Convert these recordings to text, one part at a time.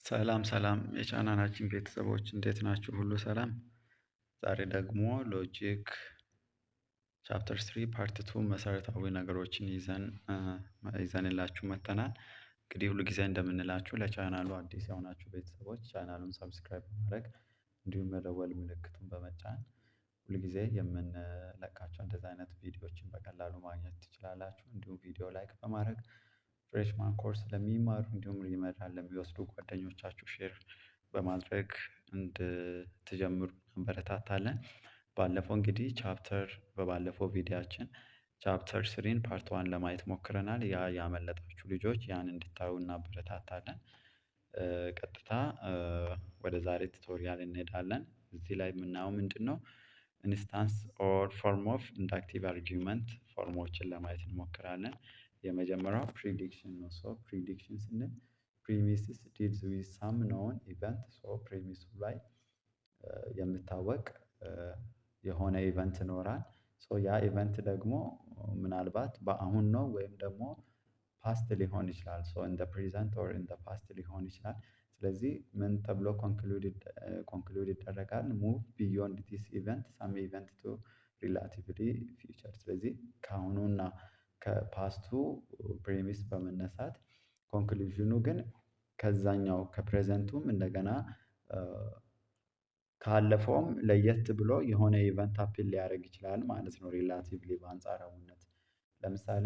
ሰላም ሰላም የቻናላችን ቤተሰቦች እንዴት ናችሁ? ሁሉ ሰላም። ዛሬ ደግሞ ሎጂክ ቻፕተር 3 ፓርት 2 መሰረታዊ ነገሮችን ይዘንላችሁ መጥተናል። እንግዲህ ሁሉ ጊዜ እንደምንላችሁ ለቻናሉ አዲስ የሆናችሁ ቤተሰቦች ቻናሉን ሰብስክራይብ በማድረግ እንዲሁም የደወል ምልክቱን በመጫን ሁል ጊዜ የምንለቃቸው እንደዚህ አይነት ቪዲዮዎችን በቀላሉ ማግኘት ትችላላችሁ። እንዲሁም ቪዲዮ ላይክ በማድረግ ፍሬሽማን ኮርስ ለሚማሩ እንዲሁም ሪመዳን ለሚወስዱ ጓደኞቻችሁ ሼር በማድረግ እንድትጀምሩ እናበረታታለን። ባለፈው እንግዲህ በባለፈው ቪዲዮአችን ቻፕተር ስሪን ፓርት ዋን ለማየት ሞክረናል። ያ ያመለጣችሁ ልጆች ያን እንድታዩ እናበረታታለን። ቀጥታ ወደ ዛሬ ቱቶሪያል እንሄዳለን። እዚህ ላይ የምናየው ምንድነው? ኢንስታንስ ኦር ፎርም ኦፍ ኢንዳክቲቭ አርጊውመንት ፎርሞችን ለማየት እንሞክራለን። የመጀመሪያው ፕሪዲክሽን ነው። ሶ ፕሪዲክሽን ስንል ፕሪሚስስ ዲልስ ዊዝ ሳም ኖውን ኢቨንት። ሶ ፕሪሚሱ ላይ የሚታወቅ የሆነ ኢቨንት ይኖራል። ሶ ያ ኢቨንት ደግሞ ምናልባት በአሁን ነው ወይም ደግሞ ፓስት ሊሆን ይችላል። ሶ ኢን ዘ ፕሬዘንት ኦር ኢን ዘ ፓስት ሊሆን ይችላል። ስለዚህ ምን ተብሎ ኮንክሉድ ይደረጋል? ሙቭ ቢዮንድ ዲስ ኢቨንት ሳም ኢቨንት ቱ ሪላቲቭሊ ፊውቸር። ስለዚህ ከአሁኑና ከፓስቱ ፕሬሚስ በመነሳት ኮንክሉዥኑ ግን ከዛኛው ከፕሬዘንቱም እንደገና ካለፈውም ለየት ብሎ የሆነ ኢቨንት አፒል ሊያደርግ ይችላል ማለት ነው። ሪላቲቭሊ በአንጻራዊነት ለምሳሌ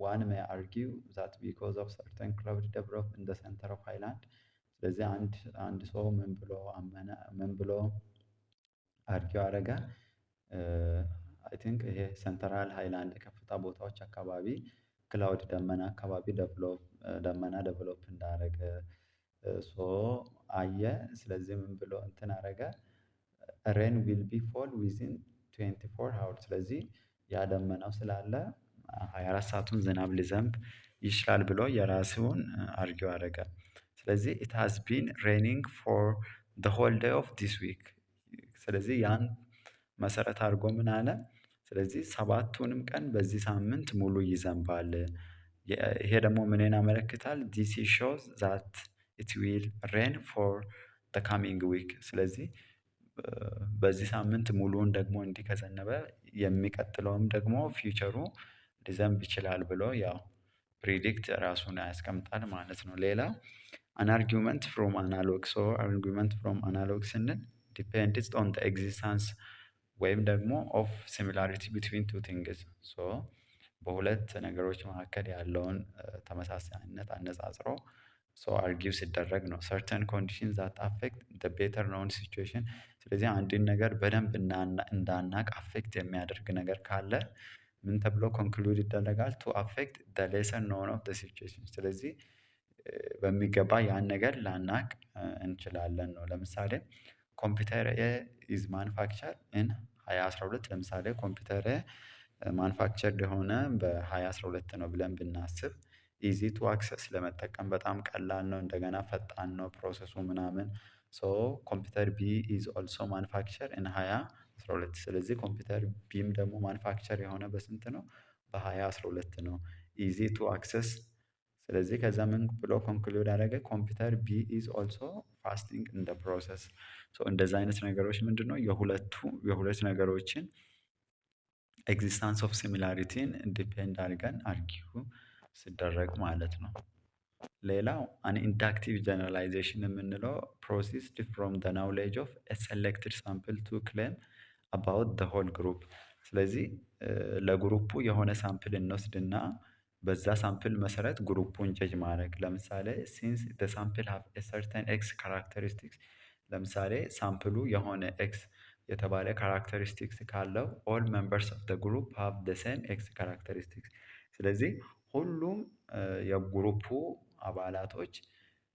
ዋን ሜይ አርጊው ዛት ቢኮዝ ኦፍ ሰርተን ክላውድ ዴቨሎፕ ኢን ዘ ሴንተር ኦፍ ሃይላንድ። ስለዚህ አንድ ሰው ምን ብሎ አመነ? ምን ብሎ አርጊው አደረገ? አይ ቲንክ ይሄ ሴንትራል ሃይላንድ ከፍታ ቦታዎች አካባቢ ክላውድ ደመና አካባቢ ደመና ዴቨሎፕ እንዳደረገ ሶ አየ። ስለዚህ ምን ብሎ እንትን አደረገ? ሬን ዊል ቢ ፎል ዊዝን 24 ሃወር። ስለዚህ ያ ደመናው ስላለ 24 ሰአቱን ዝናብ ሊዘንብ ይችላል ብሎ የራሱን አርጊው አደረገ። ስለዚህ ኢት ሃዝ ቢን ሬኒንግ ፎር ዘ ሆል ዴይ ኦፍ ዲስ ዊክ። ስለዚህ ያን መሰረት አድርጎ ምን አለ? ስለዚህ ሰባቱንም ቀን በዚህ ሳምንት ሙሉ ይዘንባል። ይሄ ደግሞ ምንን ያመለክታል? ዲስ ሾውዝ ዛት ኢት ዊል ሬን ፎር ዘ ካሚንግ ዊክ። ስለዚህ በዚህ ሳምንት ሙሉውን ደግሞ እንዲህ ከዘነበ የሚቀጥለውም ደግሞ ፊውቸሩ ሊዘንብ ይችላል ብሎ ያው ፕሪዲክት ራሱን ያስቀምጣል ማለት ነው። ሌላ አን አርጊውመንት ፍሮም አናሎግ። ሶ አርጊውመንት ፍሮም አናሎግ ስንል ዲፔንድስ ኦን ዘ ኤግዚስተንስ ወይም ደግሞ ኦፍ ሲሚላሪቲ ቢትዊን ቱ ቲንግስ። ሶ በሁለት ነገሮች መካከል ያለውን ተመሳሳይነት አነጻጽሮ አርጊው ሲደረግ ነው። ሰርተን ኮንዲሽን ዛት አፌክት ዘ ቤተር ኖውን ሲቹዌሽን። ስለዚህ አንድን ነገር በደንብ እንዳናቅ አፌክት የሚያደርግ ነገር ካለ ምን ተብሎ ኮንክሉድ ይደረጋል? ቱ አፌክት ዘ ሌሰር ኖውን ኦፍ ዘ ሲቹዌሽን። ስለዚህ በሚገባ ያን ነገር ላናቅ እንችላለን ነው። ለምሳሌ ኮምፒውተር ኢዝ ማኑፋክቸር ኢን 2012። ለምሳሌ ኮምፒውተር ማኑፋክቸርድ የሆነ በ2012 ነው ብለን ብናስብ ኢዚ ቱ አክሰስ ለመጠቀም በጣም ቀላል ነው። እንደገና ፈጣን ነው ፕሮሰሱ ምናምን። ሶ ኮምፒውተር ቢ ኢዝ ኦልሶ ማኑፋክቸር ኢን 2012። ስለዚህ ኮምፒውተር ቢም ደግሞ ማኑፋክቸር የሆነ በስንት ነው? በ2012 ነው። ኢዚ ቱ አክሰስ። ስለዚህ ከዛ ምን ብሎ ኮንክሉድ አደረገ? ኮምፒውተር ቢ ኢዝ ኦልሶ ፋስቲንግ ኢን ዘ ፕሮሰስ። ሶ እንደዛ አይነት ነገሮች ምንድነው? የሁለት ነገሮችን ኤግዚስታንስ ኦፍ ሲሚላሪቲን ዲፔንድ አድርገን አርጊው ሲደረግ ማለት ነው። ሌላው አን ኢንዳክቲቭ ጀነራላይዜሽን የምንለው ፕሮሲስድ ፍሮም ዘ ናውሌጅ ኦፍ ኤ ሴሌክትድ ሳምፕል ቱ ክሌም አባውት ዘ ሆል ግሩፕ። ስለዚህ ለግሩፑ የሆነ ሳምፕል እንወስድና በዛ ሳምፕል መሰረት ግሩፑን ጀጅ ማድረግ። ለምሳሌ ሲንስ ዘ ሳምፕል ሃቭ ኤ ሰርተን ኤክስ ካራክተሪስቲክስ። ለምሳሌ ሳምፕሉ የሆነ ኤክስ የተባለ ካራክተሪስቲክስ ካለው ኦል ሜምበርስ ኦፍ ዘ ግሩፕ ሃቭ ዘ ሴም ኤክስ ካራክተሪስቲክስ። ስለዚህ ሁሉም የግሩፑ አባላቶች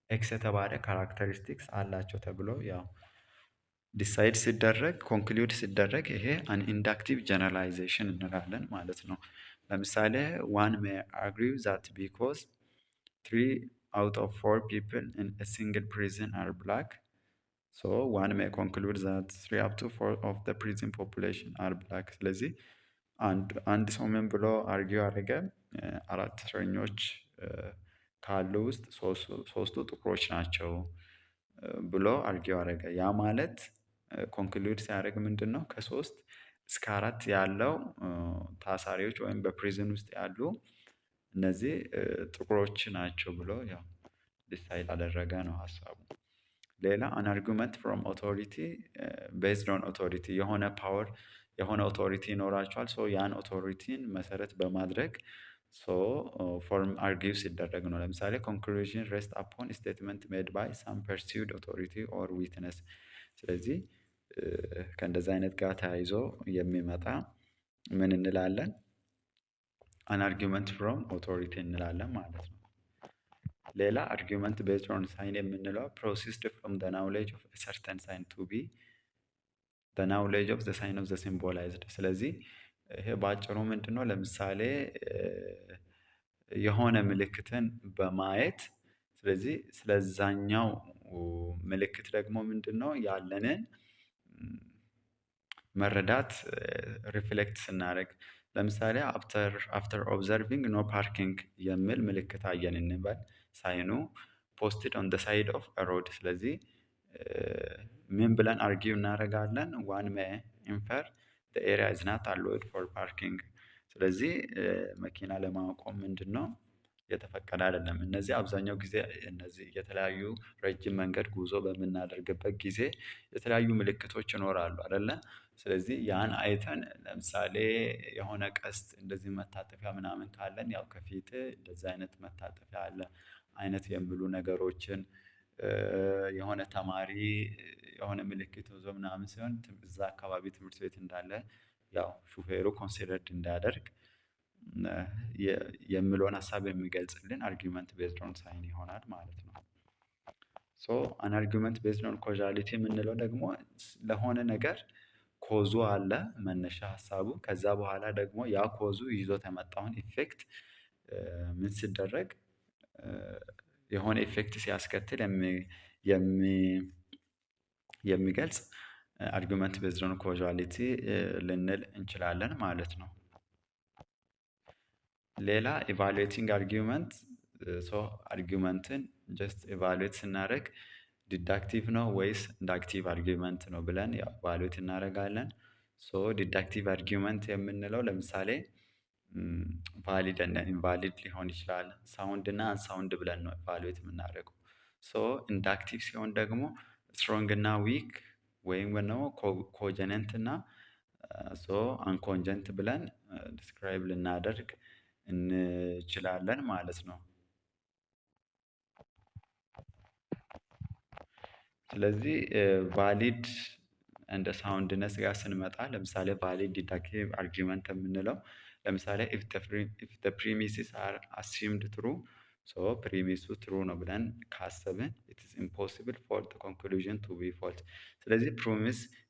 ኤክስ የተባለ ካራክተሪስቲክስ አላቸው ተብሎ ያው ዲሳይድ ሲደረግ ኮንክሉድ ሲደረግ ይሄ አን ኢንዳክቲቭ ጀነራላይዜሽን እንላለን ማለት ነው። ለምሳሌ ዋን ሜይ አርጊው ዛት ቢኮዝ 3 out of 4 people in a single prison are black. So one may conclude that 3 up to 4 of the prison population are black. ስለዚህ አንድ ሰው ምን ብሎ አርጊው አደረገ? አራት እስረኞች ካሉ ውስጥ ሶስቱ ጥቁሮች ናቸው። ብሎ አርጊው አደረገ። ያ ማለት ኮንክሉድ ሲያደርግ ምንድን ነው ከሶስት እስከ አራት ያለው ታሳሪዎች ወይም በፕሪዝን ውስጥ ያሉ እነዚህ ጥቁሮች ናቸው ብሎ ያው ዲሳይድ አደረገ ነው ሀሳቡ። ሌላ አን አርጉመንት ፍሮም ኦቶሪቲ ቤዝድ ኦን ኦቶሪቲ የሆነ ፓወር የሆነ ኦቶሪቲ ይኖራቸዋል። ሶ ያን ኦቶሪቲን መሰረት በማድረግ ፎርም አርጊው ሲደረግ ነው። ለምሳሌ ኮንክሉዥን ሬስት አፖን ስቴትመንት ሜድ ባይ ሳም ፐርሲውድ ኦቶሪቲ ኦር ዊትነስ። ስለዚህ ከእንደዚህ አይነት ጋር ተያይዞ የሚመጣ ምን እንላለን? አን አርጊመንት ፍሮም ኦቶሪቲ እንላለን ማለት ነው። ሌላ አርጊመንት ቤዝድ ኦን ሳይን የምንለው ፕሮሲስድ ፍሮም ዘ ናውሌጅ ኦፍ ሰርተን ሳይን ቱ ቢ ዘ ናውሌጅ ኦፍ ዘ ሳይን ኦፍ ዘ ሲምቦላይዝድ። ስለዚህ ይሄ በአጭሩ ምንድን ነው? ለምሳሌ የሆነ ምልክትን በማየት ስለዚህ ስለዛኛው ምልክት ደግሞ ምንድን ነው ያለንን መረዳት ሪፍሌክት ስናደርግ ለምሳሌ አፍተር ኦብዘርቪንግ ኖ ፓርኪንግ የሚል ምልክት አየን እንበል። ሳይኑ ፖስትድ ኦን ዘ ሳይድ ኦፍ ሮድ። ስለዚህ ምን ብለን አርጊው እናደርጋለን? ዋን ሜይ ኢንፈር ዘ ኤሪያ ኢዝ ናት አሎውድ ፎር ፓርኪንግ። ስለዚህ መኪና ለማቆም ምንድን ነው የተፈቀደ አይደለም። እነዚህ አብዛኛው ጊዜ እነዚህ የተለያዩ ረጅም መንገድ ጉዞ በምናደርግበት ጊዜ የተለያዩ ምልክቶች ይኖራሉ አይደለ? ስለዚህ ያን አይተን ለምሳሌ የሆነ ቀስት እንደዚህ መታጠፊያ ምናምን ካለን ያው ከፊት እንደዚህ አይነት መታጠፊያ አለ አይነት የሚሉ ነገሮችን የሆነ ተማሪ የሆነ ምልክት ይዞ ምናምን ሲሆን እዛ አካባቢ ትምህርት ቤት እንዳለ ያው ሹፌሩ ኮንሲደርድ እንዳያደርግ የሚለውን ሀሳብ የሚገልጽልን አርጊመንት ቤዝድ ኦን ሳይን ይሆናል ማለት ነው። ሶ አን አርጊመንት ቤዝድ ኦን ኮዛሊቲ የምንለው ደግሞ ለሆነ ነገር ኮዙ አለ መነሻ ሀሳቡ። ከዛ በኋላ ደግሞ ያ ኮዙ ይዞት የመጣውን ኢፌክት ምን ሲደረግ የሆነ ኢፌክት ሲያስከትል የሚገልጽ አርጊመንት ቤዝድ ኦን ኮዛሊቲ ልንል እንችላለን ማለት ነው። ሌላ ኢቫሉዌቲንግ አርጊመንት አርጊመንትን ጀስት ኢቫሉዌት ስናደርግ ዲዳክቲቭ ነው ወይስ ኢንዳክቲቭ አርጊመንት ነው ብለን ኢቫሉዌት እናደርጋለን። ዲዳክቲቭ አርጊመንት የምንለው ለምሳሌ ቫሊድ እና ኢንቫሊድ ሊሆን ይችላል። ሳውንድ እና አንሳውንድ ብለን ነው ኢቫሉዌት የምናደርገው። ኢንዳክቲቭ ሲሆን ደግሞ ስትሮንግ እና ዊክ ወይም ደግሞ ኮጀነንት እና አንኮንጀንት ብለን ዲስክራይብ ልናደርግ እንችላለን ማለት ነው። ስለዚህ ቫሊድ እንደ ሳውንድነስ ጋር ስንመጣ ለምሳሌ ቫሊድ ዲዳክቲቭ አርጊመንት የምንለው ለምሳሌ ኢፍ ዘ ፕሪሚሲስ አር አሲምድ ትሩ ፕሪሚሱ ትሩ ነው ብለን ካሰብን ኢት ኢዝ ኢምፖሲብል ፎር ዘ ኮንክሉዥን ቱ ቢ ፎልስ። ስለዚህ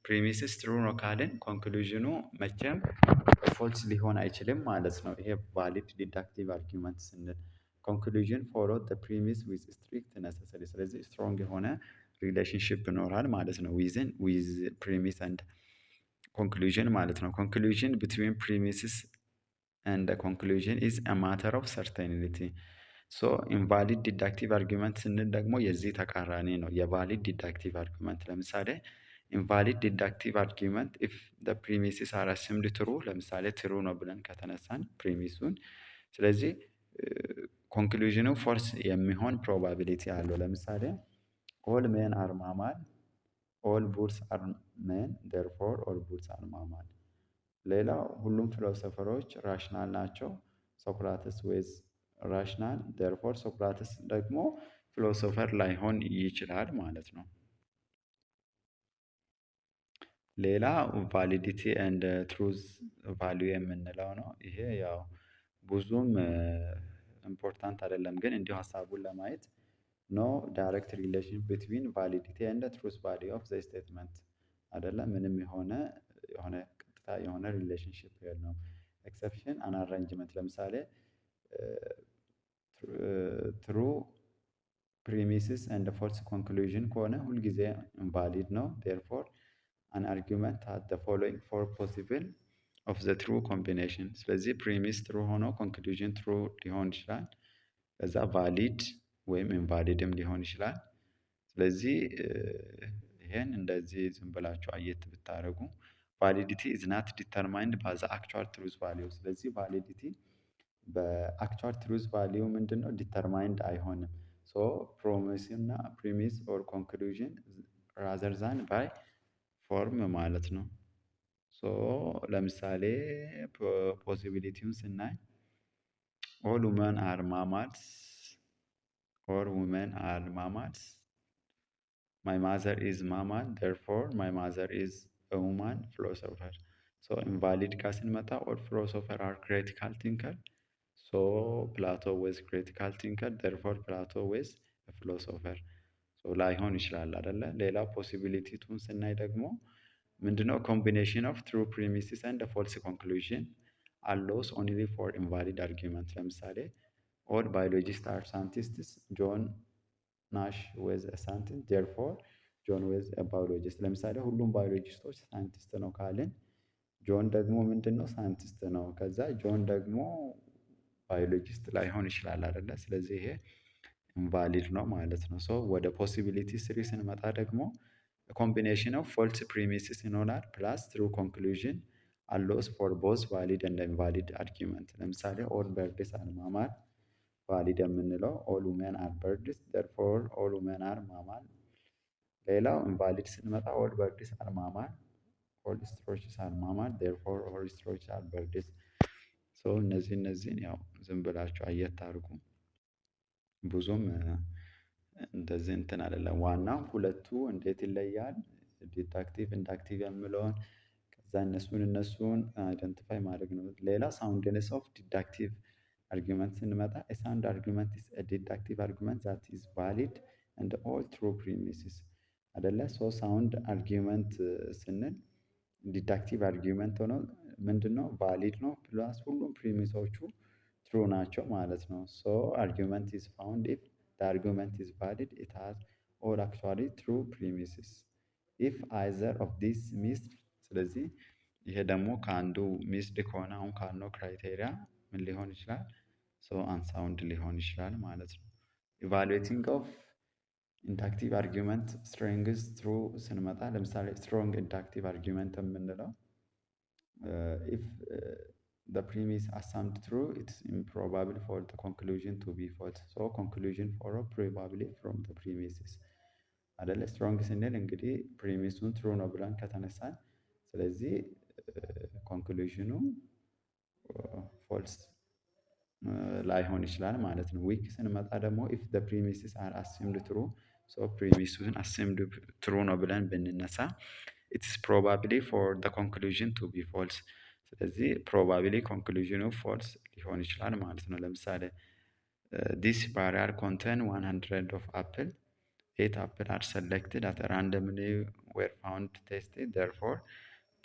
ፕሪሚሲስ ትሩ ነው ካልን ኮንክሉዥኑ መቼም ፎልስ ሊሆን አይችልም ማለት ነው። ይሄ ቫሊድ ዲዳክቲቭ አርጊመንት ስንል ኮንክሉዥን ፎሎ ዘ ፕሪሚስ ዊዝ ስትሪክት ነሰሰሪ። ስለዚህ ስትሮንግ የሆነ ሪሌሽንሽፕ ይኖራል ማለት ነው ዊዝ ፕሪሚስ ኤንድ ኮንክሉዥን ማለት ነው። ኮንክሉዥን ቢትዊን ፕሪሚስስ ኤንድ ኮንክሉዥን ኢዝ አ ማተር ኦፍ ሰርቴኒቲ። ኢንቫሊድ ዲዳክቲቭ አርጊመንት ስንል ደግሞ የዚህ ተቃራኒ ነው የቫሊድ ዲዳክቲቭ አርጊመንት። ለምሳሌ ኢንቫሊድ ዲዳክቲቭ አርጊመንት ኢፍ ዘ ፕሪሚስስ አር አሲምድ ትሩ፣ ለምሳሌ ትሩ ነው ብለን ከተነሳን ፕሪሚሱን፣ ስለዚህ ኮንክሉዥኑ ፎልስ የሚሆን ፕሮባቢሊቲ አለው። ለምሳሌ ኦል ሜን አር ማማል፣ ኦል ቡልስ አር ሜን ዴርፎር ኦል ቡልስ አር ማማል። ሌላው ሁሉም ፊሎሶፈሮች ራሽናል ናቸው፣ ሶክራተስ ዌዝ ራሽናል ዴርፎር ሶክራተስ ደግሞ ፊሎሶፈር ላይሆን ይችላል ማለት ነው። ሌላ ቫሊዲቲ ኤንድ ትሩዝ ቫልዩ የምንለው ነው። ይሄ ያው ብዙም ኢምፖርታንት አይደለም፣ ግን እንዲሁ ሀሳቡን ለማየት ኖ ዳይሬክት ሪሌሽን ቢትዊን ቫሊዲቲ ኤንድ ትሩዝ ቫልዩ ኦፍ ዘ ስቴትመንት አይደለም። ምንም የሆነ ቀጥታ የሆነ ሪሌሽንሽፕ የለውም። ኤክሰፕሽን አን አሬንጅመንት ለምሳሌ ትሩ ፕሪሚስስ ኤንድ ፎልስ ኮንክሉዥን ከሆነ ሁልጊዜ ኢንቫሊድ ነው። ዴርፎር አን አርጊመንት ሃዝ ዘ ፎሎዊንግ ፎር ፖሲብል ኦፍ ዘ ትሩ ኮምቢኔሽን። ስለዚህ ፕሪሚስ ትሩ ሆኖ ኮንክሉዥን ትሩ ሊሆን ይችላል። ከዛ ቫሊድ ወይም ኢንቫሊድም ሊሆን ይችላል። ስለዚህ ይሄን እንደዚህ ዝም ብላችሁ አየት ብታደርጉ ቫሊዲቲ ኢዝ ናት ዲተርማይንድ ባይ ዘ አክቹዋል ትሩዝ ቫሊዩ። ስለዚህ ቫሊዲቲ በአክቹዋል ትሩዝ ቫሊዩ ምንድነው ዲተርማይንድ አይሆንም። ሶ ፕሮሚስ እና ፕሪሚስ ኦር ኮንክሉዥን ራዘር ዛን ባይ ፎርም ማለት ነው። ሶ ለምሳሌ ፖሲቢሊቲውን ስናይ ኦል ውመን አር ማማድስ ኦር ውመን አር ማማድስ ማይ ማዘር ኢዝ ማማድ ዴርፎር ማይ ማዘር ኢዝ ውማን ፊሎሶፈር። ሶ ኢንቫሊድ ጋር ስንመጣ ኦል ፊሎሶፈር አር ክሪቲካል ቲንከር ሶ ፕላቶ ዌዝ ክሪቲካል ቲንከር ዴርፎር ፕላቶ ዌዝ ፊሎሶፈር ላይሆን ይችላል አይደለ። ሌላ ፖሲቢሊቲ ቱን ስናይ ደግሞ ምንድነው ኮምቢኔሽን ኦፍ ትሩ ፕሪሚሲስ ኤንድ ፎልስ ኮንክሉዥን አሎስ ኦንሊ ፎር ኢንቫሊድ አርጊመንት። ለምሳሌ ኦል ባዮሎጂስት አር ሳይንቲስትስ ጆን ናሽ ዌዝ ሳይንቲስት ዴርፎር ጆን ዌዝ ባዮሎጂስት። ለምሳሌ ሁሉም ባዮሎጂስቶች ሳይንቲስት ነው ካልን ጆን ደግሞ ምንድን ነው ሳይንቲስት ነው። ከዛ ጆን ደግሞ ባዮሎጂስት ላይሆን ይችላል አይደለ። ስለዚህ ይሄ ኢንቫሊድ ነው ማለት ነው። ሶ ወደ ፖሲቢሊቲ ስሪ ስንመጣ ደግሞ ኮምቢኔሽን ኦፍ ፎልስ ፕሪሚሲስ ይኖራል ፕላስ ትሩ ኮንክሉዥን አሎስ ፎር ቦዝ ቫሊድ እንደ ኢንቫሊድ አርጊመንት። ለምሳሌ ኦል በርድስ አር ማማል ቫሊድ የምንለው ኦል ውሜን አር በርድስ ዴርፎር ኦል ውሜን አር ማማል። ሌላው ኢንቫሊድ ስንመጣ ኦል በርድስ አር ማማል ኦል ስትሮችስ አር ማማል ዴርፎር ኦል ስትሮችስ አር በርድስ። ሶ እነዚህን ያው ዝም ብላችሁ አየት አድርጉ። ብዙም እንደዚህ እንትን አይደለም። ዋናው ሁለቱ እንዴት ይለያል ዲዳክቲቭ ኢንዳክቲቭ የምለውን ከዛ እነሱን አይደንቲፋይ ማድረግ ነው። ሌላ ሳውንድነስ ኦፍ ዲዳክቲቭ አርጊመንት ስንመጣ ሳውንድ አርጊመንት ኢዝ ዲዳክቲቭ አርጊመንት ዛት ኢዝ ቫሊድ ኤንድ ኦል ትሩ ፕሪሚሲስ አይደለ። ሶ ሳውንድ አርጊመንት ስንል ዲዳክቲቭ አርጊመንት ሆኖ ምንድነው ቫሊድ ነው ፕላስ ሁሉም ፕሪሚሶቹ ትሩ ናቸው ማለት ነው። ሶ አርጊመንት ኢዝ ፋውንድ ኢፍ the argument is valid it has or actually true premises if either of these missed። ስለዚህ ይሄ ደግሞ ከአንዱ ሚስድ ከሆነ አሁን ካልነው ክራይቴሪያ ምን ሊሆን ይችላል ሶ አንሳውንድ ሊሆን ይችላል ማለት ነው። ኢቫሉዌቲንግ ኦፍ ኢንዳክቲቭ አርጊመንት ስትሮንግስ ትሩ ስንመጣ ለምሳሌ ስትሮንግ ኢንዳክቲቭ አርጊመንት የምንለው if the premise assumed true it's improbable for the conclusion to be false so conclusion follow probably from the premises አይደለ። ስትሮንግ ስንል እንግዲህ ፕሪሚሱን ትሩ ነው ብለን ከተነሳን ስለዚህ ኮንክሉዥኑ ፎልስ ላይሆን ይችላል ማለት ነው። ዊክ ስንመጣ ደግሞ if the premises are assumed true so ፕሪሚሱን assumed ትሩ ነው ብለን ብንነሳ it is probably for the conclusion to be false ስለዚህ ፕሮባቢሊ ኮንክሉዥኑ ፎልስ ሊሆን ይችላል ማለት ነው። ለምሳሌ ዲስ ባሪያል ኮንተን 100 ኦፍ አፕል 8 አፕል አር ሰሌክትድ አት ራንደምሊ ዌር ፋውንድ ቴስትድ ዴርፎር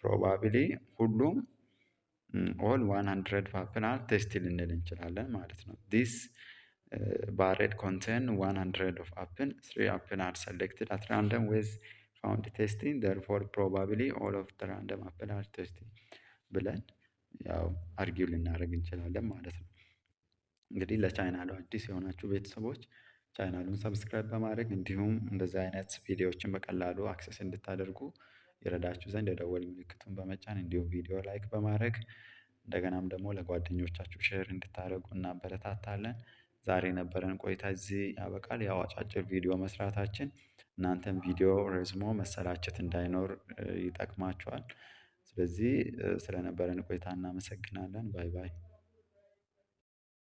ፕሮባቢሊ ሁሉም ኦል 100 አፕል አር ቴስትድ ልንል እንችላለን ማለት ነው። ዲስ ባሬድ ኮንተን 100 ኦፍ አፕል 3 አፕል አር ሰሌክትድ አት ራንደም ዌዝ ፋውንድ ቴስቲንግ ዴርፎር ፕሮባቢሊ ኦል ኦፍ ዘ ራንደም አፕል አር ቴስትድ ብለን ያው አርጊው ልናደርግ እንችላለን ማለት ነው። እንግዲህ ለቻናሉ አዲስ የሆናችሁ ቤተሰቦች ቻናሉን ሰብስክራይብ በማድረግ እንዲሁም እንደዚህ አይነት ቪዲዮዎችን በቀላሉ አክሰስ እንድታደርጉ ይረዳችሁ ዘንድ የደወል ምልክቱን በመጫን እንዲሁም ቪዲዮ ላይክ በማድረግ እንደገናም ደግሞ ለጓደኞቻችሁ ሼር እንድታደርጉ እናበረታታለን። ዛሬ የነበረን ቆይታ እዚህ ያበቃል። ያው አጫጭር ቪዲዮ መስራታችን እናንተም ቪዲዮ ረዝሞ መሰላቸት እንዳይኖር ይጠቅማችኋል። ስለዚህ ስለነበረን ቆይታ እናመሰግናለን። ባይ ባይ።